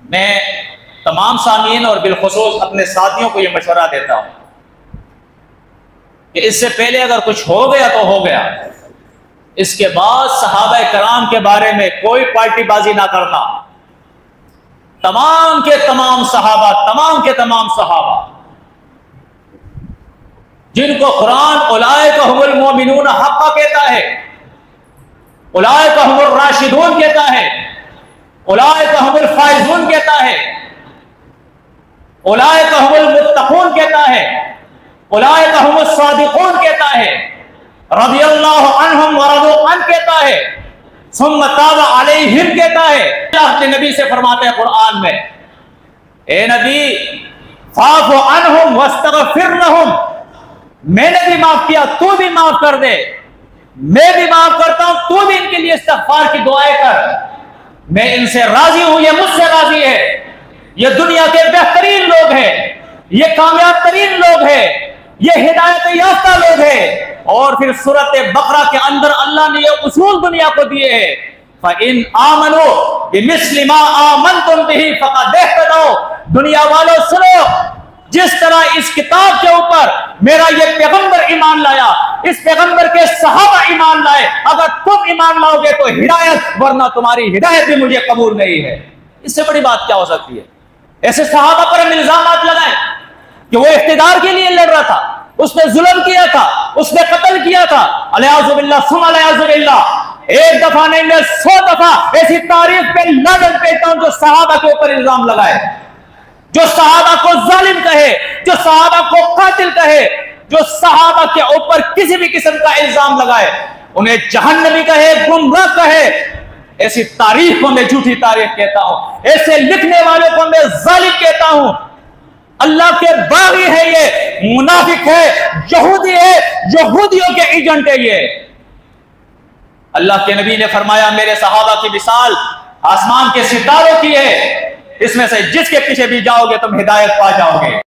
मैं तमाम सामीन और बिलखुसूस अपने साथियों को यह मशवरा देता हूं कि इससे पहले अगर कुछ हो गया तो हो गया, इसके बाद सहाबा कराम के बारे में कोई पार्टीबाजी ना करना। तमाम के तमाम सहाबा जिनको कुरान उलाइका हुमुल मोमिनून हक़्क़ा कहता है, उलाइका हुमुर राशिदून कहता है, उलाइका हुमुल फाइजून कहता है, उलाइका हुमुल मुत्तक़ून कहता है, उलाइका हुमुस सादिक़ून कहता है, रज़ियल्लाहु अन्हुम व रज़ू अन कहता है, सुम्मा ताबा अलैहिम कहता है। अल्लाह के नबी से फरमाते हैं कुरान में, ए नबी फ़ाफ़ु अन्हुम वस्तग़फ़िर लहुम, मैंने भी माफ किया तू भी माफ कर दे, मैं भी माफ करता हूं तू भी इनके लिए इस्तग़फ़ार की दुआएं कर। मैं इनसे राजी हूं, ये मुझसे राजी है, ये दुनिया के बेहतरीन लोग हैं, ये कामयाब तरीन लोग हैं, ये हिदायत याफ्ता लोग हैं। और फिर सूरत बकरा के अंदर अल्लाह ने ये उसूल दुनिया को दिए हैं, फ़इन आमनू बिमिस्लि मा आमनतुम बिही फ़क़द इह्तदौ। दुनिया वालों सुनो, जिस तरह इस किताब के ऊपर मेरा ये पैगंबर ईमान लाया, इस पैगंबर के सहाबा ईमान लाए, अगर तुम ईमान लाओगे तो हिदायत, वरना तुम्हारी हिदायत भी मुझे कबूल नहीं है। इससे बड़ी बात क्या हो सकती है? ऐसे सहाबा पर हम इल्जामात लगाएं कि वो इख्तिदार के लिए लड़ रहा था, उसने जुल्म किया था, उसने कत्ल किया था, अलियाज़ुबिल्लाह सुम्मा अलियाज़ुबिल्लाह। एक दफा नहीं, मैं 100 दफा ऐसी तारीफ पे लानत देता हूं जो सहाबा के ऊपर इल्जाम लगाए, जो सहाबा को जालिम कहे, जो सहाबा को कातिल कहे, जो सहाबा के ऊपर किसी भी किस्म का इल्जाम लगाए, उन्हें जहन्नमी कहे, गुमराह कहे, ऐसी तारीफ को मैं झूठी तारीफ कहता हूं, ऐसे लिखने वालों को मैं जालिम कहता हूं। अल्लाह के बागी है ये, मुनाफिक है, यहूदी है, यहूदियों के एजेंट है ये। अल्लाह के नबी ने फरमाया, मेरे सहाबा की मिसाल आसमान के सितारों की है, इसमें से जिसके पीछे भी जाओगे तुम हिदायत पा जाओगे।